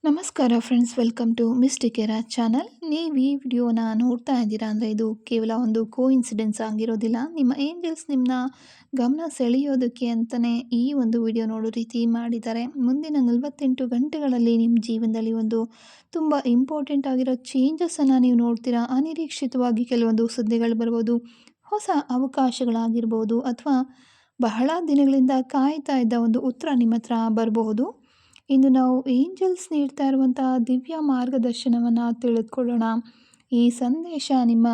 ನಮಸ್ಕಾರ friends, welcome to ಮಿಸ್ಟಿಕೆರಾ channel. ನೀವು ಈ ವಿಡಿಯೋನ ನೋಡ್ತಾ ಇದ್ದೀರಾ ಅಂದರೆ ಇದು ಕೇವಲ ಒಂದು ಕೋಇನ್ಸಿಡೆನ್ಸ್ ಆಗಿರೋದಿಲ್ಲ. ನಿಮ್ಮ ಏಂಜಲ್ಸ್ ನಿಮ್ಮನ್ನ ಗಮನ ಸೆಳೆಯೋದಕ್ಕೆ ಅಂತಲೇ ಈ ಒಂದು ವಿಡಿಯೋ ನೋಡೋ ರೀತಿ ಮಾಡಿದ್ದಾರೆ. ಮುಂದಿನ 48 ಗಂಟೆಗಳಲ್ಲಿ ನಿಮ್ಮ ಜೀವನದಲ್ಲಿ ಒಂದು ತುಂಬ ಇಂಪಾರ್ಟೆಂಟ್ ಆಗಿರೋ ಚೇಂಜಸನ್ನು ನೀವು ನೋಡ್ತೀರಾ. ಅನಿರೀಕ್ಷಿತವಾಗಿ ಕೆಲವೊಂದು ಸುದ್ದಿಗಳು ಬರ್ಬೋದು, ಹೊಸ ಅವಕಾಶಗಳಾಗಿರ್ಬೋದು, ಅಥವಾ ಬಹಳ ದಿನಗಳಿಂದ ಕಾಯ್ತಾ ಇದ್ದ ಒಂದು ಉತ್ತರ ನಿಮ್ಮ ಹತ್ರ ಬರಬಹುದು. ಇಂದು ನಾವು ಏಂಜಲ್ಸ್ ನೀಡ್ತಾ ಇರುವಂಥ ದಿವ್ಯ ಮಾರ್ಗದರ್ಶನವನ್ನು ತಿಳಿದುಕೊಳ್ಳೋಣ. ಈ ಸಂದೇಶ ನಿಮ್ಮ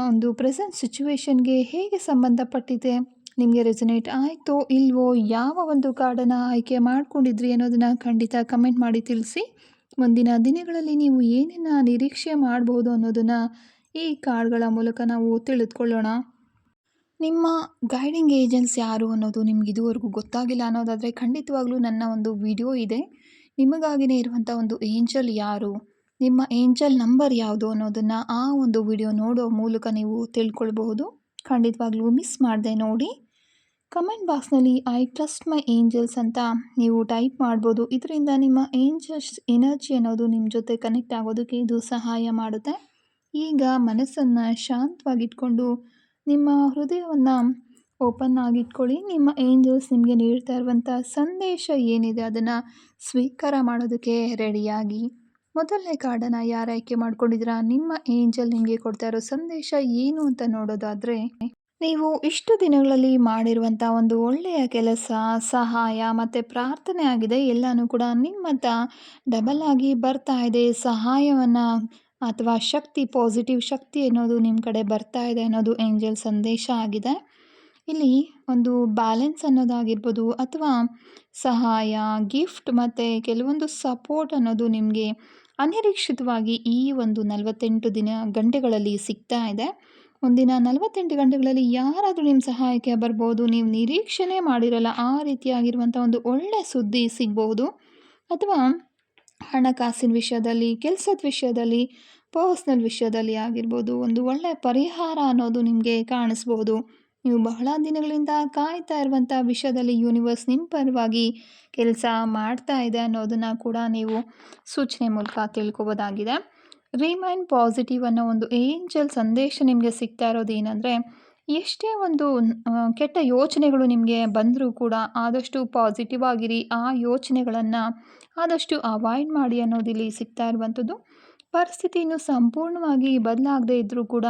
ಒಂದು ಪ್ರೆಸೆಂಟ್ ಸಿಚುವೇಶನ್ಗೆ ಹೇಗೆ ಸಂಬಂಧಪಟ್ಟಿದೆ, ನಿಮಗೆ ರೆಸೊನೇಟ್ ಆಯಿತೋ ಇಲ್ವೋ, ಯಾವ ಒಂದು ಕಾರ್ಡನ್ನು ಆಯ್ಕೆ ಮಾಡ್ಕೊಂಡಿದ್ರಿ ಅನ್ನೋದನ್ನು ಖಂಡಿತ ಕಮೆಂಟ್ ಮಾಡಿ ತಿಳಿಸಿ. ಮುಂದಿನ ದಿನಗಳಲ್ಲಿ ನೀವು ಏನನ್ನು ನಿರೀಕ್ಷೆ ಮಾಡಬಹುದು ಅನ್ನೋದನ್ನು ಈ ಕಾರ್ಡ್ಗಳ ಮೂಲಕ ನಾವು ತಿಳಿದುಕೊಳ್ಳೋಣ. ನಿಮ್ಮ ಗೈಡಿಂಗ್ ಏಜೆನ್ಸ್ ಯಾರು ಅನ್ನೋದು ನಿಮ್ಗೆ ಇದುವರೆಗೂ ಗೊತ್ತಾಗಿಲ್ಲ ಅನ್ನೋದಾದರೆ ಖಂಡಿತವಾಗ್ಲೂ ನನ್ನ ಒಂದು ವಿಡಿಯೋ ಇದೆ. ನಿಮಗಾಗಿಯೇ ಇರುವಂಥ ಒಂದು ಏಂಜಲ್ ಯಾರು, ನಿಮ್ಮ ಏಂಜಲ್ ನಂಬರ್ ಯಾವುದು ಅನ್ನೋದನ್ನು ಆ ಒಂದು ವಿಡಿಯೋ ನೋಡೋ ಮೂಲಕ ನೀವು ತಿಳ್ಕೊಳ್ಬಹುದು. ಖಂಡಿತವಾಗ್ಲೂ ಮಿಸ್ ಮಾಡದೆ ನೋಡಿ. ಕಮೆಂಟ್ ಬಾಕ್ಸ್ನಲ್ಲಿ ಐ ಟ್ರಸ್ಟ್ ಮೈ ಏಂಜಲ್ಸ್ ಅಂತ ನೀವು ಟೈಪ್ ಮಾಡ್ಬೋದು. ಇದರಿಂದ ನಿಮ್ಮ ಏಂಜಲ್ಸ್ ಎನರ್ಜಿ ಅನ್ನೋದು ನಿಮ್ಮ ಜೊತೆ ಕನೆಕ್ಟ್ ಆಗೋದಕ್ಕೆ ಇದು ಸಹಾಯ ಮಾಡುತ್ತೆ. ಈಗ ಮನಸ್ಸನ್ನು ಶಾಂತವಾಗಿಟ್ಕೊಂಡು ನಿಮ್ಮ ಹೃದಯವನ್ನು ಓಪನ್ ಆಗಿಟ್ಕೊಳ್ಳಿ. ನಿಮ್ಮ ಏಂಜಲ್ಸ್ ನಿಮಗೆ ನೀಡ್ತಾ ಇರುವಂಥ ಸಂದೇಶ ಏನಿದೆ ಅದನ್ನು ಸ್ವೀಕಾರ ಮಾಡೋದಕ್ಕೆ ರೆಡಿಯಾಗಿ. ಮೊದಲನೇ ಕಾರ್ಡನ್ನು ಯಾರು ಆಯ್ಕೆ ಮಾಡ್ಕೊಂಡಿದ್ದೀರಾ, ನಿಮ್ಮ ಏಂಜಲ್ ನಿಮಗೆ ಕೊಡ್ತಾ ಇರೋ ಸಂದೇಶ ಏನು ಅಂತ ನೋಡೋದಾದರೆ, ನೀವು ಇಷ್ಟು ದಿನಗಳಲ್ಲಿ ಮಾಡಿರುವಂಥ ಒಂದು ಒಳ್ಳೆಯ ಕೆಲಸ, ಸಹಾಯ ಮತ್ತು ಪ್ರಾರ್ಥನೆ ಆಗಿದೆ. ಎಲ್ಲನೂ ಕೂಡ ನಿಮ್ಮತ್ತ ಡಬಲ್ ಆಗಿ ಬರ್ತಾ ಇದೆ. ಸಹಾಯವನ್ನು ಅಥವಾ ಶಕ್ತಿ, ಪಾಸಿಟಿವ್ ಶಕ್ತಿ ಅನ್ನೋದು ನಿಮ್ಮ ಕಡೆ ಬರ್ತಾ ಇದೆ ಅನ್ನೋದು ಏಂಜಲ್ ಸಂದೇಶ ಆಗಿದೆ. ಇಲ್ಲಿ ಒಂದು ಬ್ಯಾಲೆನ್ಸ್ ಅನ್ನೋದಾಗಿರ್ಬೋದು, ಅಥವಾ ಸಹಾಯ, ಗಿಫ್ಟ್ ಮತ್ತು ಕೆಲವೊಂದು ಸಪೋರ್ಟ್ ಅನ್ನೋದು ನಿಮಗೆ ಅನಿರೀಕ್ಷಿತವಾಗಿ ಈ ಒಂದು 48 ಗಂಟೆಗಳಲ್ಲಿ ಸಿಗ್ತಾ ಇದೆ. ಮುಂದಿನ 48 ಗಂಟೆಗಳಲ್ಲಿ ಯಾರಾದರೂ ನಿಮ್ಮ ಸಹಾಯಕ್ಕೆ ಬರ್ಬೋದು. ನೀವು ನಿರೀಕ್ಷೆನೇ ಮಾಡಿರಲ್ಲ ಆ ರೀತಿಯಾಗಿರುವಂಥ ಒಂದು ಒಳ್ಳೆಯ ಸುದ್ದಿ ಸಿಗ್ಬೋದು. ಅಥವಾ ಹಣಕಾಸಿನ ವಿಷಯದಲ್ಲಿ, ಕೆಲಸದ ವಿಷಯದಲ್ಲಿ, ಪರ್ಸ್ನಲ್ ವಿಷಯದಲ್ಲಿ ಆಗಿರ್ಬೋದು, ಒಂದು ಒಳ್ಳೆಯ ಪರಿಹಾರ ಅನ್ನೋದು ನಿಮಗೆ ಕಾಣಿಸ್ಬೋದು. ನೀವು ಬಹಳ ದಿನಗಳಿಂದ ಕಾಯ್ತಾ ಇರುವಂಥ ವಿಷಯದಲ್ಲಿ ಯೂನಿವರ್ಸ್ ನಿಮ್ಮ ಪರವಾಗಿ ಕೆಲಸ ಮಾಡ್ತಾ ಇದೆ ಅನ್ನೋದನ್ನು ಕೂಡ ನೀವು ಸೂಚನೆ ಮೂಲಕ ತಿಳ್ಕೊಬೋದಾಗಿದೆ. ರಿಮೈನ್ ಪಾಸಿಟಿವ್ ಅನ್ನೋ ಒಂದು ಏಂಜಲ್ ಸಂದೇಶ ನಿಮಗೆ ಸಿಗ್ತಾ ಇರೋದು ಏನಂದರೆ, ಎಷ್ಟೇ ಒಂದು ಕೆಟ್ಟ ಯೋಚನೆಗಳು ನಿಮಗೆ ಬಂದರೂ ಕೂಡ ಆದಷ್ಟು ಪಾಸಿಟಿವ್ ಆಗಿರಿ. ಆ ಯೋಚನೆಗಳನ್ನು ಆದಷ್ಟು ಅವಾಯ್ಡ್ ಮಾಡಿ ಅನ್ನೋದಿಲ್ಲಿ ಸಿಗ್ತಾ ಇರುವಂಥದ್ದು. ಪರಿಸ್ಥಿತಿ ಇನ್ನೂ ಸಂಪೂರ್ಣವಾಗಿ ಬದಲಾಗದೇ ಇದ್ದರೂ ಕೂಡ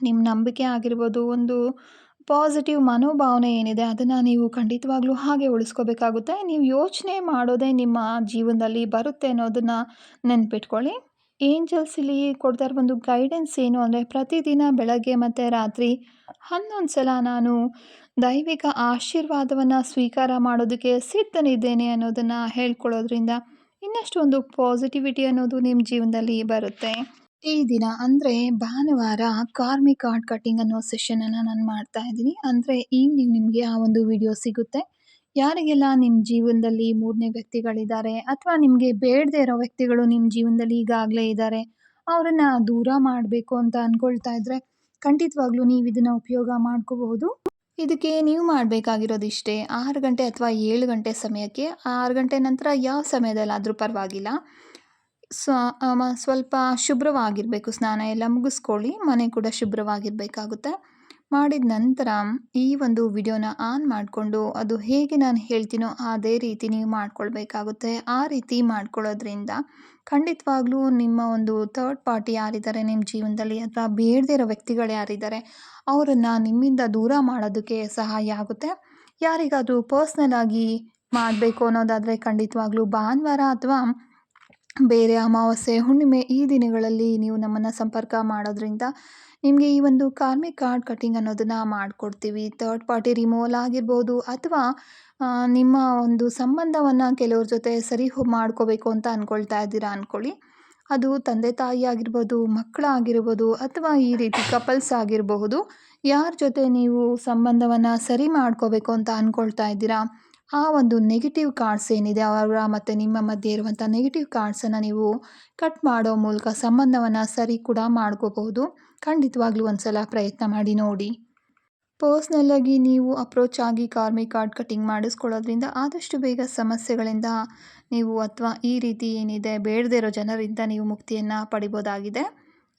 ನಿಮ್ಮ ನಂಬಿಕೆ ಆಗಿರ್ಬೋದು, ಒಂದು ಪಾಸಿಟಿವ್ ಮನೋಭಾವನೆ ಏನಿದೆ ಅದನ್ನು ನೀವು ಖಂಡಿತವಾಗ್ಲೂ ಹಾಗೆ ಉಳಿಸ್ಕೋಬೇಕಾಗುತ್ತೆ. ನೀವು ಯೋಚನೆ ಮಾಡೋದೇ ನಿಮ್ಮ ಜೀವನದಲ್ಲಿ ಬರುತ್ತೆ ಅನ್ನೋದನ್ನು ನೆನ್ಪಿಟ್ಕೊಳ್ಳಿ. ಏಂಜಲ್ಸ್ ಇಲ್ಲಿ ಕೊಡ್ತಾ ಇರೋ ಒಂದು ಗೈಡೆನ್ಸ್ ಏನು ಅಂದರೆ, ಪ್ರತಿದಿನ ಬೆಳಗ್ಗೆ ಮತ್ತು ರಾತ್ರಿ 11 ಸಲ ನಾನು ದೈವಿಕ ಆಶೀರ್ವಾದವನ್ನು ಸ್ವೀಕಾರ ಮಾಡೋದಕ್ಕೆ ಸಿದ್ಧನಿದ್ದೇನೆ ಅನ್ನೋದನ್ನು ಹೇಳ್ಕೊಳ್ಳೋದ್ರಿಂದ ಇನ್ನಷ್ಟು ಒಂದು ಪಾಸಿಟಿವಿಟಿ ಅನ್ನೋದು ನಿಮ್ಮ ಜೀವನದಲ್ಲಿ ಬರುತ್ತೆ. ಈ ದಿನ ಅಂದರೆ ಭಾನುವಾರ ಕಾರ್ಮಿಕ್ ಕಾರ್ಡ್ ಕಟ್ಟಿಂಗ್ ಅನ್ನೋ ಸೆಷನನ್ನು ನಾನು ಮಾಡ್ತಾ ಇದ್ದೀನಿ. ಅಂದರೆ ಈವ್ನಿಂಗ್ ನಿಮಗೆ ಆ ಒಂದು ವಿಡಿಯೋ ಸಿಗುತ್ತೆ. ಯಾರಿಗೆಲ್ಲ ನಿಮ್ಮ ಜೀವನದಲ್ಲಿ ಮೂರನೇ ವ್ಯಕ್ತಿಗಳಿದ್ದಾರೆ, ಅಥವಾ ನಿಮಗೆ ಬೇಡದೇ ಇರೋ ವ್ಯಕ್ತಿಗಳು ನಿಮ್ಮ ಜೀವನದಲ್ಲಿ ಈಗಾಗಲೇ ಇದ್ದಾರೆ, ಅವರನ್ನು ದೂರ ಮಾಡಬೇಕು ಅಂತ ಅಂದ್ಕೊಳ್ತಾ ಇದ್ದರೆ ಖಂಡಿತವಾಗ್ಲೂ ನೀವು ಇದನ್ನು ಉಪಯೋಗ ಮಾಡ್ಕೋಬಹುದು. ಇದಕ್ಕೆ ನೀವು ಮಾಡಬೇಕಾಗಿರೋದು ಇಷ್ಟೇ. 6 ಗಂಟೆ ಅಥವಾ 7 ಗಂಟೆ ಸಮಯಕ್ಕೆ, 6 ಗಂಟೆ ನಂತರ ಯಾವ ಸಮಯದಲ್ಲಾದರೂ ಪರವಾಗಿಲ್ಲ, ಸ್ವಲ್ಪ ಶುಭ್ರವಾಗಿರಬೇಕು. ಸ್ನಾನ ಎಲ್ಲ ಮುಗಿಸ್ಕೊಳ್ಳಿ, ಮನೆ ಕೂಡ ಶುಭ್ರವಾಗಿರಬೇಕಾಗುತ್ತೆ. ಮಾಡಿದ ನಂತರ ಈ ಒಂದು ವಿಡಿಯೋನ ಆನ್ ಮಾಡಿಕೊಂಡು ಅದು ಹೇಗೆ ನಾನು ಹೇಳ್ತೀನೋ ಅದೇ ರೀತಿ ನೀವು ಮಾಡ್ಕೊಳ್ಬೇಕಾಗುತ್ತೆ. ಆ ರೀತಿ ಮಾಡ್ಕೊಳ್ಳೋದ್ರಿಂದ ಖಂಡಿತವಾಗ್ಲೂ ನಿಮ್ಮ ಒಂದು ಥರ್ಡ್ ಪಾರ್ಟಿ ಯಾರಿದ್ದಾರೆ ನಿಮ್ಮ ಜೀವನದಲ್ಲಿ, ಅಥವಾ ಬೇಡದೇ ಇರೋ ವ್ಯಕ್ತಿಗಳು ಯಾರಿದ್ದಾರೆ ಅವರನ್ನು ನಿಮ್ಮಿಂದ ದೂರ ಮಾಡೋದಕ್ಕೆ ಸಹಾಯ ಆಗುತ್ತೆ. ಯಾರಿಗಾದರೂ ಪರ್ಸ್ನಲ್ ಆಗಿ ಮಾಡಬೇಕು ಅನ್ನೋದಾದರೆ ಖಂಡಿತವಾಗ್ಲೂ ಭಾನುವಾರ ಅಥವಾ ಬೇರೆ ಅಮಾವಾಸ್ಯೆ, ಹುಣ್ಣಿಮೆ ಈ ದಿನಗಳಲ್ಲಿ ನೀವು ನಮ್ಮನ್ನು ಸಂಪರ್ಕ ಮಾಡೋದ್ರಿಂದ ನಿಮಗೆ ಈ ಒಂದು ಕಾರ್ಮಿಕ್ ಕಾರ್ಡ್ ಕಟ್ಟಿಂಗ್ ಅನ್ನೋದನ್ನು ಮಾಡಿಕೊಡ್ತೀವಿ. ಥರ್ಡ್ ಪಾರ್ಟಿ ರಿಮೂವಲ್ ಆಗಿರ್ಬೋದು, ಅಥವಾ ನಿಮ್ಮ ಒಂದು ಸಂಬಂಧವನ್ನು ಕೆಲವ್ರ ಜೊತೆ ಸರಿ ಮಾಡ್ಕೋಬೇಕು ಅಂತ ಅಂದ್ಕೊಳ್ತಾ ಇದ್ದೀರಾ ಅಂದ್ಕೊಳ್ಳಿ. ಅದು ತಂದೆ ತಾಯಿ ಆಗಿರ್ಬೋದು, ಮಕ್ಕಳಾಗಿರ್ಬೋದು, ಅಥವಾ ಈ ರೀತಿ ಕಪಲ್ಸ್ ಆಗಿರಬಹುದು. ಯಾರ ಜೊತೆ ನೀವು ಸಂಬಂಧವನ್ನು ಸರಿ ಮಾಡ್ಕೋಬೇಕು ಅಂತ ಅಂದ್ಕೊಳ್ತಾ ಇದ್ದೀರಾ, ಆ ಒಂದು ನೆಗೆಟಿವ್ ಕಾರ್ಡ್ಸ್ ಏನಿದೆ ಅವರ ಮತ್ತು ನಿಮ್ಮ ಮಧ್ಯೆ ಇರುವಂಥ ನೆಗೆಟಿವ್ ಕಾರ್ಡ್ಸನ್ನು ನೀವು ಕಟ್ ಮಾಡೋ ಮೂಲಕ ಸಂಬಂಧವನ್ನು ಸರಿ ಕೂಡ ಮಾಡ್ಕೋಬಹುದು. ಖಂಡಿತವಾಗ್ಲೂ ಒಂದು ಸಲ ಪ್ರಯತ್ನ ಮಾಡಿ ನೋಡಿ. ಪರ್ಸ್ನಲ್ಲಾಗಿ ನೀವು ಅಪ್ರೋಚ್ ಆಗಿ ಕಾರ್ಮಿಕ್ ಕಾರ್ಡ್ ಕಟಿಂಗ್ ಮಾಡಿಸ್ಕೊಳ್ಳೋದ್ರಿಂದ ಆದಷ್ಟು ಬೇಗ ಸಮಸ್ಯೆಗಳಿಂದ ನೀವು ಅಥವಾ ಈ ರೀತಿ ಏನಿದೆ ಬೇಡದೇ ಇರೋ ಜನರಿಂದ ನೀವು ಮುಕ್ತಿಯನ್ನು ಪಡಿಬೋದಾಗಿದೆ.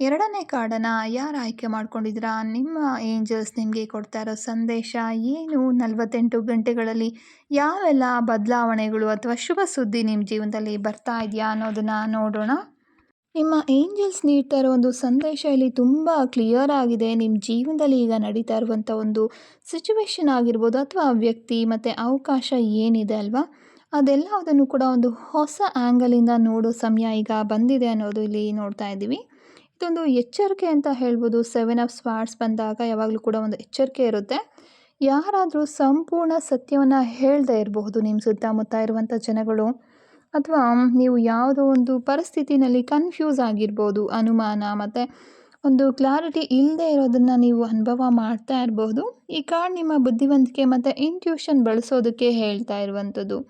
ಎರಡನೇ ಕಾರ್ಡನ್ನು ಯಾರು ಆಯ್ಕೆ ಮಾಡ್ಕೊಂಡಿದ್ದೀರಾ, ನಿಮ್ಮ ಏಂಜಲ್ಸ್ ನಿಮಗೆ ಕೊಡ್ತಾ ಇರೋ ಸಂದೇಶ ಏನು, 48 ಗಂಟೆಗಳಲ್ಲಿ ಯಾವೆಲ್ಲ ಬದಲಾವಣೆಗಳು ಅಥವಾ ಶುಭ ಸುದ್ದಿ ನಿಮ್ಮ ಜೀವನದಲ್ಲಿ ಬರ್ತಾ ಇದೆಯಾ ಅನ್ನೋದನ್ನು ನೋಡೋಣ. ನಿಮ್ಮ ಏಂಜಲ್ಸ್ ನೀಡ್ತಾ ಇರೋ ಒಂದು ಸಂದೇಶ ಇಲ್ಲಿ ತುಂಬ ಕ್ಲಿಯರ್ ಆಗಿದೆ. ನಿಮ್ಮ ಜೀವನದಲ್ಲಿ ಈಗ ನಡೀತಾ ಇರುವಂಥ ಒಂದು ಸಿಚುವೇಶನ್ ಆಗಿರ್ಬೋದು ಅಥವಾ ವ್ಯಕ್ತಿ ಮತ್ತು ಅವಕಾಶ ಏನಿದೆ ಅಲ್ವಾ, ಅದೆಲ್ಲದನ್ನು ಕೂಡ ಒಂದು ಹೊಸ ಆ್ಯಂಗಲಿಂದ ನೋಡೋ ಸಮಯ ಈಗ ಬಂದಿದೆ ಅನ್ನೋದು ಇಲ್ಲಿ ನೋಡ್ತಾ ಇದ್ದೀವಿ. ಇದೊಂದು ಎಚ್ಚರಿಕೆ ಅಂತ ಹೇಳ್ಬೋದು. 7 ಆಫ್ ಸ್ವಾರ್ಡ್ಸ್ ಬಂದಾಗ ಯಾವಾಗಲೂ ಕೂಡ ಒಂದು ಎಚ್ಚರಿಕೆ ಇರುತ್ತೆ. ಯಾರಾದರೂ ಸಂಪೂರ್ಣ ಸತ್ಯವನ್ನು ಹೇಳದೇ ಇರಬಹುದು ನಿಮ್ಮ ಸುತ್ತಮುತ್ತ ಇರುವಂಥ ಜನಗಳು, ಅಥವಾ ನೀವು ಯಾವುದೋ ಒಂದು ಪರಿಸ್ಥಿತಿನಲ್ಲಿ ಕನ್ಫ್ಯೂಸ್ ಆಗಿರ್ಬೋದು, ಅನುಮಾನ ಮತ್ತು ಒಂದು ಕ್ಲಾರಿಟಿ ಇಲ್ಲದೆ ಇರೋದನ್ನು ನೀವು ಅನುಭವ ಮಾಡ್ತಾ ಇರಬಹುದು. ಈ ಕಾರ್ಡ್ ನಿಮ್ಮ ಬುದ್ಧಿವಂತಿಕೆ ಮತ್ತು ಇಂಟ್ಯೂಷನ್ ಬಳಸೋದಕ್ಕೆ ಹೇಳ್ತಾ ಇರುವಂಥದ್ದು.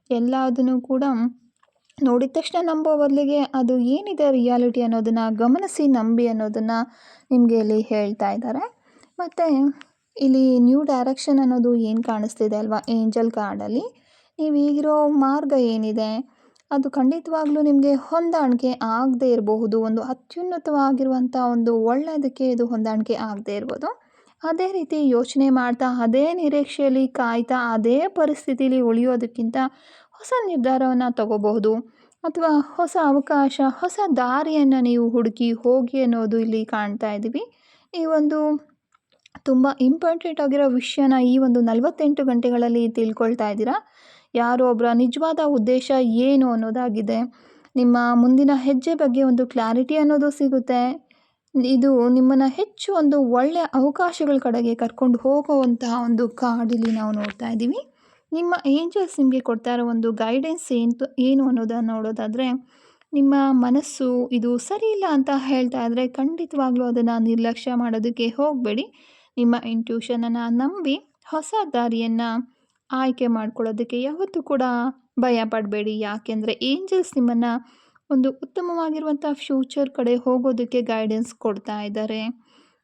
ಎಲ್ಲದನ್ನು ಕೂಡ ನೋಡಿದ ತಕ್ಷಣ ನಂಬೋ ಬದಲಿಗೆ ಅದು ಏನಿದೆ ರಿಯಾಲಿಟಿ ಅನ್ನೋದನ್ನು ಗಮನಿಸಿ ನಂಬಿ ಅನ್ನೋದನ್ನು ನಿಮಗೆ ಇಲ್ಲಿ ಹೇಳ್ತಾ ಇದ್ದಾರೆ. ಮತ್ತು ಇಲ್ಲಿ ನ್ಯೂ ಡೈರೆಕ್ಷನ್ ಅನ್ನೋದು ಏನು ಕಾಣಿಸ್ತಿದೆ ಅಲ್ವಾ ಏಂಜಲ್ ಕಾರ್ಡಲ್ಲಿ, ನೀವು ಈಗಿರೋ ಮಾರ್ಗ ಏನಿದೆ ಅದು ಖಂಡಿತವಾಗ್ಲೂ ನಿಮಗೆ ಹೊಂದಾಣಿಕೆ ಆಗದೇ ಇರಬಹುದು. ಒಂದು ಅತ್ಯುನ್ನತವಾಗಿರುವಂಥ ಒಂದು ಒಳ್ಳೆಯದಕ್ಕೆ ಇದು ಹೊಂದಾಣಿಕೆ ಆಗದೇ ಇರ್ಬೋದು. ಅದೇ ರೀತಿ ಯೋಚನೆ ಮಾಡ್ತಾ, ಅದೇ ನಿರೀಕ್ಷೆಯಲ್ಲಿ ಕಾಯ್ತಾ, ಅದೇ ಪರಿಸ್ಥಿತಿಲಿ ಉಳಿಯೋದಕ್ಕಿಂತ ಹೊಸ ನಿರ್ಧಾರವನ್ನು ತಗೋಬಹುದು, ಅಥವಾ ಹೊಸ ಅವಕಾಶ, ಹೊಸ ದಾರಿಯನ್ನು ನೀವು ಹುಡುಕಿ ಹೋಗಿ ಅನ್ನೋದು ಇಲ್ಲಿ ಕಾಣ್ತಾ ಇದ್ದೀವಿ. ಈ ಒಂದು ತುಂಬ ಇಂಪಾರ್ಟೆಂಟ್ ಆಗಿರೋ ವಿಷಯನ ಈ ಒಂದು 48 ಗಂಟೆಗಳಲ್ಲಿ ತಿಳ್ಕೊಳ್ತಾ ಇದ್ದೀರಾ. ಯಾರೋ ಒಬ್ಬರ ನಿಜವಾದ ಉದ್ದೇಶ ಏನು ಅನ್ನೋದಾಗಿದೆ. ನಿಮ್ಮ ಮುಂದಿನ ಹೆಜ್ಜೆ ಬಗ್ಗೆ ಒಂದು ಕ್ಲಾರಿಟಿ ಅನ್ನೋದು ಸಿಗುತ್ತೆ. ಇದು ನಿಮ್ಮನ್ನು ಹೆಚ್ಚು ಒಂದು ಒಳ್ಳೆಯ ಅವಕಾಶಗಳ ಕಡೆಗೆ ಕರ್ಕೊಂಡು ಹೋಗುವಂತಹ ಒಂದು ಕಾರ್ಡ್ ಇಲ್ಲಿ ನಾವು ನೋಡ್ತಾ ಇದ್ದೀವಿ. ನಿಮ್ಮ ಏಂಜಲ್ಸ್ ನಿಮಗೆ ಕೊಡ್ತಾ ಇರೋ ಒಂದು ಗೈಡೆನ್ಸ್ ಏನು ಅನ್ನೋದನ್ನು ನೋಡೋದಾದರೆ, ನಿಮ್ಮ ಮನಸ್ಸು ಇದು ಸರಿ ಇಲ್ಲ ಅಂತ ಹೇಳ್ತಾ ಇದ್ದರೆ ಖಂಡಿತವಾಗ್ಲೂ ಅದನ್ನು ನಿರ್ಲಕ್ಷ್ಯ ಮಾಡೋದಕ್ಕೆ ಹೋಗಬೇಡಿ. ನಿಮ್ಮ ಇಂಟ್ಯೂಷನನ್ನು ನಂಬಿ ಹೊಸ ದಾರಿಯನ್ನು ಆಯ್ಕೆ ಮಾಡ್ಕೊಳ್ಳೋದಕ್ಕೆ ಯಾವತ್ತೂ ಕೂಡ ಭಯ ಪಡಬೇಡಿ. ಯಾಕೆಂದರೆ ಏಂಜಲ್ಸ್ ನಿಮ್ಮನ್ನು ಒಂದು ಉತ್ತಮವಾಗಿರುವಂಥ ಫ್ಯೂಚರ್ ಕಡೆ ಹೋಗೋದಕ್ಕೆ ಗೈಡೆನ್ಸ್ ಕೊಡ್ತಾ ಇದ್ದಾರೆ.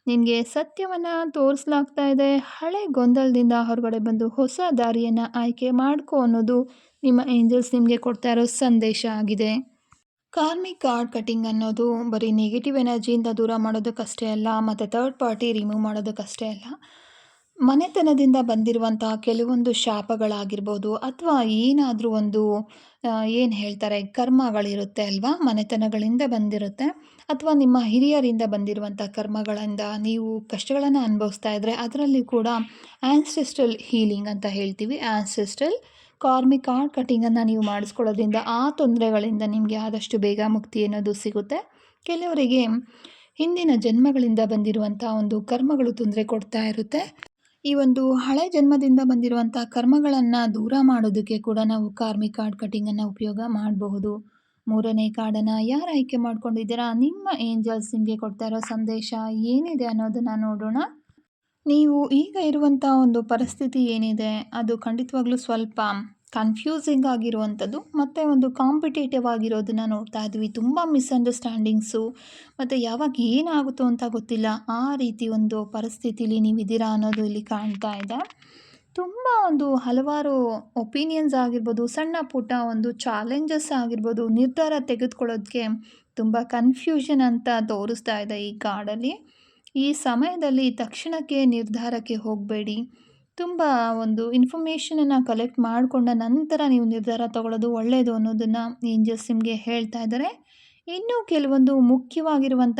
ನಿನಗೆ ಸತ್ಯವನ್ನು ತೋರಿಸಲಾಗ್ತಾ ಇದೆ. ಹಳೆ ಗೊಂದಲದಿಂದ ಹೊರಗಡೆ ಬಂದು ಹೊಸ ದಾರಿಯನ್ನು ಆಯ್ಕೆ ಮಾಡ್ಕೊ ಅನ್ನೋದು ನಿಮ್ಮ ಏಂಜಲ್ಸ್ ನಿಮಗೆ ಕೊಡ್ತಾ ಇರೋ ಸಂದೇಶ ಆಗಿದೆ. ಕಾರ್ಮಿಕ್ ಕಾರ್ಡ್ ಕಟಿಂಗ್ ಅನ್ನೋದು ಬರೀ ನೆಗೆಟಿವ್ ಎನರ್ಜಿಯಿಂದ ದೂರ ಮಾಡೋದಕ್ಕಷ್ಟೇ ಅಲ್ಲ, ಮತ್ತು ಥರ್ಡ್ ಪಾರ್ಟಿ ರಿಮೂವ್ ಮಾಡೋದಕ್ಕಷ್ಟೇ ಅಲ್ಲ. ಮನೆತನದಿಂದ ಬಂದಿರುವಂತಹ ಕೆಲವೊಂದು ಶಾಪಗಳಾಗಿರ್ಬೋದು, ಅಥವಾ ಏನಾದರೂ ಒಂದು ಏನು ಹೇಳ್ತಾರೆ ಕರ್ಮಗಳಿರುತ್ತೆ ಅಲ್ವಾ, ಮನೆತನಗಳಿಂದ ಬಂದಿರುತ್ತೆ, ಅಥವಾ ನಿಮ್ಮ ಹಿರಿಯರಿಂದ ಬಂದಿರುವಂಥ ಕರ್ಮಗಳಿಂದ ನೀವು ಕಷ್ಟಗಳನ್ನು ಅನುಭವಿಸ್ತಾ ಇದ್ದರೆ ಅದರಲ್ಲಿ ಕೂಡ ಆ್ಯನ್ಸೆಸ್ಟ್ರಲ್ ಹೀಲಿಂಗ್ ಅಂತ ಹೇಳ್ತೀವಿ, ಆ್ಯನ್ಸೆಸ್ಟ್ರಲ್ ಕಾರ್ಮಿಕ್ ಕಾರ್ಡ್ ಕಟಿಂಗನ್ನು ನೀವು ಮಾಡಿಸ್ಕೊಳ್ಳೋದ್ರಿಂದ ಆ ತೊಂದರೆಗಳಿಂದ ನಿಮಗೆ ಆದಷ್ಟು ಬೇಗ ಮುಕ್ತಿ ಅನ್ನೋದು ಸಿಗುತ್ತೆ. ಕೆಲವರಿಗೆ ಹಿಂದಿನ ಜನ್ಮಗಳಿಂದ ಬಂದಿರುವಂಥ ಒಂದು ಕರ್ಮಗಳು ತೊಂದರೆ ಕೊಡ್ತಾ ಇರುತ್ತೆ. ಈ ಒಂದು ಹಳೆ ಜನ್ಮದಿಂದ ಬಂದಿರುವಂಥ ಕರ್ಮಗಳನ್ನು ದೂರ ಮಾಡೋದಕ್ಕೆ ಕೂಡ ನಾವು ಕಾರ್ಮಿಕ್ ಕಾರ್ಡ್ ಕಟಿಂಗನ್ನು ಉಪಯೋಗ ಮಾಡಬಹುದು. ಮೂರನೇ ಕಾರ್ಡನ್ನು ಯಾರು ಆಯ್ಕೆ ಮಾಡ್ಕೊಂಡಿದ್ದೀರಾ, ನಿಮ್ಮ ಏಂಜಲ್ಸ್ ನಿಮಗೆ ಕೊಡ್ತಾ ಇರೋ ಸಂದೇಶ ಏನಿದೆ ಅನ್ನೋದನ್ನು ನೋಡೋಣ. ನೀವು ಈಗ ಇರುವಂಥ ಒಂದು ಪರಿಸ್ಥಿತಿ ಏನಿದೆ ಅದು ಖಂಡಿತವಾಗ್ಲೂ ಸ್ವಲ್ಪ ಕನ್ಫ್ಯೂಸಿಂಗ್ ಆಗಿರುವಂಥದ್ದು, ಮತ್ತು ಒಂದು ಕಾಂಪಿಟೇಟಿವ್ ಆಗಿರೋದನ್ನು ನೋಡ್ತಾ ಇದ್ವಿ. ತುಂಬ ಮಿಸ್ಅಂಡರ್ಸ್ಟ್ಯಾಂಡಿಂಗ್ಸು, ಮತ್ತು ಯಾವಾಗ ಏನಾಗುತ್ತೋ ಅಂತ ಗೊತ್ತಿಲ್ಲ, ಆ ರೀತಿ ಒಂದು ಪರಿಸ್ಥಿತಿಲಿ ನೀವಿದ್ದೀರಾ ಅನ್ನೋದು ಇಲ್ಲಿ ಕಾಣ್ತಾ ಇದೆ. ತುಂಬ ಒಂದು ಹಲವಾರು ಒಪಿನಿಯನ್ಸ್ ಆಗಿರ್ಬೋದು, ಸಣ್ಣ ಪುಟ್ಟ ಒಂದು ಚಾಲೆಂಜಸ್ ಆಗಿರ್ಬೋದು, ನಿರ್ಧಾರ ತೆಗೆದುಕೊಳ್ಳೋದಕ್ಕೆ ತುಂಬ ಕನ್ಫ್ಯೂಷನ್ ಅಂತ ತೋರಿಸ್ತಾ ಇದೆ ಈ ಕಾರ್ಡಲ್ಲಿ. ಈ ಸಮಯದಲ್ಲಿ ತಕ್ಷಣಕ್ಕೆ ನಿರ್ಧಾರಕ್ಕೆ ಹೋಗಬೇಡಿ. ತುಂಬ ಒಂದು ಇನ್ಫಾರ್ಮೇಷನನ್ನು ಕಲೆಕ್ಟ್ ಮಾಡಿಕೊಂಡ ನಂತರ ನೀವು ನಿರ್ಧಾರ ತಗೊಳ್ಳೋದು ಒಳ್ಳೆಯದು ಅನ್ನೋದನ್ನು ಏಂಜಲ್ಸ್ ನಿಮಗೆ ಹೇಳ್ತಾ ಇದ್ದಾರೆ. ಇನ್ನೂ ಕೆಲವೊಂದು ಮುಖ್ಯವಾಗಿರುವಂಥ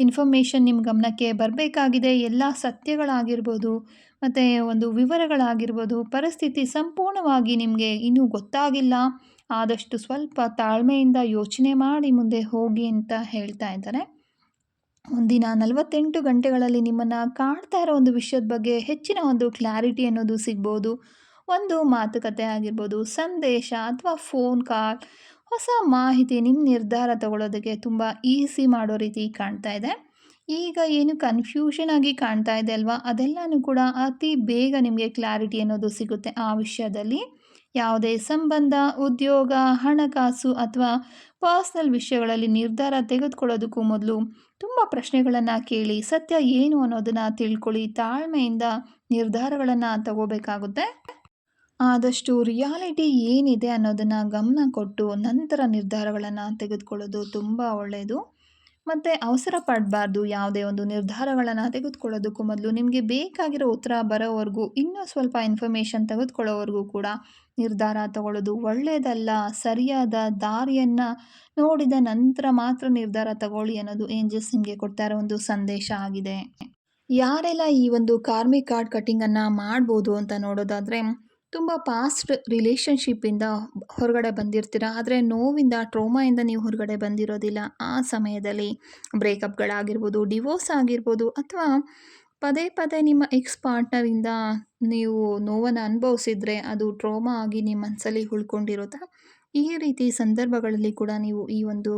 ಇನ್ಫಾರ್ಮೇಷನ್ ನಿಮ್ಮ ಗಮನಕ್ಕೆ ಬರಬೇಕಾಗಿದೆ. ಎಲ್ಲ ಸತ್ಯಗಳಾಗಿರ್ಬೋದು, ಮತ್ತು ಒಂದು ವಿವರಗಳಾಗಿರ್ಬೋದು, ಪರಿಸ್ಥಿತಿ ಸಂಪೂರ್ಣವಾಗಿ ನಿಮಗೆ ಇನ್ನೂ ಗೊತ್ತಾಗಿಲ್ಲ. ಆದಷ್ಟು ಸ್ವಲ್ಪ ತಾಳ್ಮೆಯಿಂದ ಯೋಚನೆ ಮಾಡಿ ಮುಂದೆ ಹೋಗಿ ಅಂತ ಹೇಳ್ತಾ ಇದ್ದಾರೆ. ಮುಂದಿನ 48 ಗಂಟೆಗಳಲ್ಲಿ ನಿಮ್ಮನ್ನು ಕಾಡ್ತಾ ಇರೋ ಒಂದು ವಿಷಯದ ಬಗ್ಗೆ ಹೆಚ್ಚಿನ ಒಂದು ಕ್ಲಾರಿಟಿ ಅನ್ನೋದು ಸಿಗ್ಬೋದು. ಒಂದು ಮಾತುಕತೆ ಆಗಿರ್ಬೋದು, ಸಂದೇಶ ಅಥವಾ ಫೋನ್ ಕಾಲ್, ಹೊಸ ಮಾಹಿತಿ ನಿಮ್ಮ ನಿರ್ಧಾರ ತಗೊಳ್ಳೋದಕ್ಕೆ ತುಂಬ ಈಸಿ ಮಾಡೋ ರೀತಿ ಕಾಣ್ತಾ ಇದೆ. ಈಗ ಏನು ಕನ್ಫ್ಯೂಷನ್ ಆಗಿ ಕಾಣ್ತಾ ಇದೆ ಅಲ್ವಾ, ಅದೆಲ್ಲನೂ ಕೂಡ ಅತಿ ಬೇಗ ನಿಮಗೆ ಕ್ಲಾರಿಟಿ ಅನ್ನೋದು ಸಿಗುತ್ತೆ ಆ ವಿಷಯದಲ್ಲಿ. ಯಾವುದೇ ಸಂಬಂಧ, ಉದ್ಯೋಗ, ಹಣಕಾಸು ಅಥವಾ ಪರ್ಸ್ನಲ್ ವಿಷಯಗಳಲ್ಲಿ ನಿರ್ಧಾರ ತೆಗೆದುಕೊಳ್ಳೋದಕ್ಕೂ ಮೊದಲು ತುಂಬ ಪ್ರಶ್ನೆಗಳನ್ನು ಕೇಳಿ ಸತ್ಯ ಏನು ಅನ್ನೋದನ್ನು ತಿಳ್ಕೊಳ್ಳಿ. ತಾಳ್ಮೆಯಿಂದ ನಿರ್ಧಾರಗಳನ್ನು ತಗೋಬೇಕಾಗುತ್ತೆ. ಆದಷ್ಟು ರಿಯಾಲಿಟಿ ಏನಿದೆ ಅನ್ನೋದನ್ನು ಗಮನ ಕೊಟ್ಟು ನಂತರ ನಿರ್ಧಾರಗಳನ್ನು ತೆಗೆದುಕೊಳ್ಳೋದು ತುಂಬ ಒಳ್ಳೆಯದು. ಮತ್ತು ಅವಸರ ಪಡಬಾರ್ದು. ಯಾವುದೇ ಒಂದು ನಿರ್ಧಾರಗಳನ್ನು ತೆಗೆದುಕೊಳ್ಳೋದಕ್ಕೂ ಮೊದಲು ನಿಮಗೆ ಬೇಕಾಗಿರೋ ಉತ್ತರ ಬರೋವರೆಗೂ ಇನ್ನೂ ಸ್ವಲ್ಪ ಇನ್ಫಾರ್ಮೇಷನ್ ತೆಗೆದುಕೊಳ್ಳೋವರೆಗೂ ಕೂಡ ನಿರ್ಧಾರ ತಗೊಳ್ಳೋದು ಒಳ್ಳೆಯದಲ್ಲ. ಸರಿಯಾದ ದಾರಿಯನ್ನು ನೋಡಿದ ನಂತರ ಮಾತ್ರ ನಿರ್ಧಾರ ತಗೊಳ್ಳಿ ಅನ್ನೋದು ಏಂಜಲ್ಸ್ ನಿಮಗೆ ಕೊಡ್ತಾ ಇರೋ ಒಂದು ಸಂದೇಶ ಆಗಿದೆ. ಯಾರೆಲ್ಲ ಈ ಒಂದು ಕಾರ್ಮಿಕ್ ಕಾರ್ಡ್ ಕಟ್ಟಿಂಗನ್ನು ಮಾಡ್ಬೋದು ಅಂತ ನೋಡೋದಾದರೆ, ತುಂಬ ಪಾಸ್ಟ್ ರಿಲೇಷನ್ಶಿಪ್ಪಿಂದ ಹೊರಗಡೆ ಬಂದಿರ್ತೀರ, ಆದರೆ ನೋವಿಂದ ಟ್ರೋಮಾಯಿಂದ ನೀವು ಹೊರಗಡೆ ಬಂದಿರೋದಿಲ್ಲ. ಆ ಸಮಯದಲ್ಲಿ ಬ್ರೇಕಪ್ಗಳಾಗಿರ್ಬೋದು, ಡಿವೋರ್ಸ್ ಆಗಿರ್ಬೋದು, ಅಥವಾ ಪದೇ ಪದೇ ನಿಮ್ಮ ಎಕ್ಸ್ ಪಾರ್ಟ್ನರಿಂದ ನೀವು ನೋವನ್ನು ಅನುಭವಿಸಿದ್ರೆ ಅದು ಟ್ರೋಮಾ ಆಗಿ ನಿಮ್ಮ ಮನಸ್ಸಲ್ಲಿ ಉಳ್ಕೊಂಡಿರುತ್ತೆ. ಈ ರೀತಿ ಸಂದರ್ಭಗಳಲ್ಲಿ ಕೂಡ ನೀವು ಈ ಒಂದು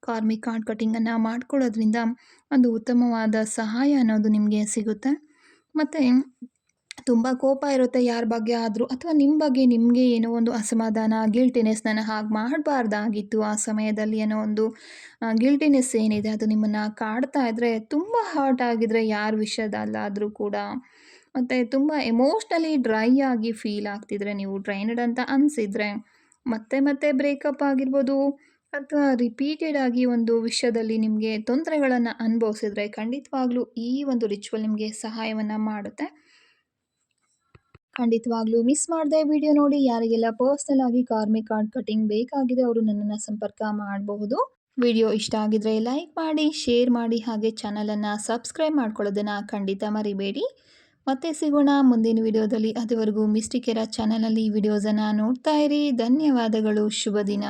ಕಾರ್ಮಿಕ್ ಕಾರ್ಡ್ ಕಟ್ಟಿಂಗನ್ನು ಮಾಡ್ಕೊಳ್ಳೋದ್ರಿಂದ ಒಂದು ಉತ್ತಮವಾದ ಸಹಾಯ ಅನ್ನೋದು ನಿಮಗೆ ಸಿಗುತ್ತೆ. ಮತ್ತು ತುಂಬ ಕೋಪ ಇರುತ್ತೆ ಯಾರ ಬಗ್ಗೆ ಆದರೂ, ಅಥವಾ ನಿಮ್ಮ ಬಗ್ಗೆ ನಿಮಗೆ ಏನೋ ಒಂದು ಅಸಮಾಧಾನ, ಗಿಲ್ಟಿನೆಸ್, ನಾನು ಹಾಗೆ ಮಾಡಬಾರ್ದಾಗಿತ್ತು ಆ ಸಮಯದಲ್ಲಿ ಅನ್ನೋ ಒಂದು ಗಿಲ್ಟಿನೆಸ್ ಏನಿದೆ ಅದು ನಿಮ್ಮನ್ನು ಕಾಡ್ತಾ ಇದ್ದರೆ, ತುಂಬ ಹರ್ಟ್ ಆಗಿದ್ರೆ ಯಾರ ವಿಷಯದಲ್ಲಾದರೂ ಕೂಡ, ಮತ್ತು ತುಂಬ ಎಮೋಷ್ನಲಿ ಡ್ರೈ ಆಗಿ ಫೀಲ್ ಆಗ್ತಿದ್ರೆ, ನೀವು ಡ್ರೈನಡ್ ಅಂತ ಅನಿಸಿದರೆ, ಮತ್ತೆ ಮತ್ತೆ ಬ್ರೇಕಪ್ ಆಗಿರ್ಬೋದು, ಅಥವಾ ರಿಪೀಟೆಡ್ ಆಗಿ ಒಂದು ವಿಷಯದಲ್ಲಿ ನಿಮಗೆ ತೊಂದರೆಗಳನ್ನು ಅನುಭವಿಸಿದ್ರೆ, ಖಂಡಿತವಾಗ್ಲೂ ಈ ಒಂದು ರಿಚುವಲ್ ನಿಮಗೆ ಸಹಾಯವನ್ನು ಮಾಡುತ್ತೆ. ಖಂಡಿತವಾಗ್ಲೂ ಮಿಸ್ ಮಾಡದೆ ವಿಡಿಯೋ ನೋಡಿ. ಯಾರಿಗೆಲ್ಲ ಪರ್ಸ್ನಲ್ ಆಗಿ ಕಾರ್ಮಿಕ್ ಕಾರ್ಡ್ ಕಟಿಂಗ್ ಬೇಕಾಗಿದೆ ಅವರು ನನ್ನನ್ನು ಸಂಪರ್ಕ ಮಾಡಬಹುದು. ವಿಡಿಯೋ ಇಷ್ಟ ಆಗಿದ್ರೆ ಲೈಕ್ ಮಾಡಿ, ಶೇರ್ ಮಾಡಿ, ಹಾಗೆ ಚಾನಲನ್ನು ಸಬ್ಸ್ಕ್ರೈಬ್ ಮಾಡ್ಕೊಳ್ಳೋದನ್ನು ಖಂಡಿತ ಮರಿಬೇಡಿ. ಮತ್ತೆ ಸಿಗೋಣ ಮುಂದಿನ ವಿಡಿಯೋದಲ್ಲಿ. ಅದುವರೆಗೂ ಮಿಸ್ಟಿಕ್ ಎರಾ ಚಾನಲಲ್ಲಿ ವಿಡಿಯೋಸನ್ನು ನೋಡ್ತಾ ಇರಿ. ಧನ್ಯವಾದಗಳು. ಶುಭ ದಿನ.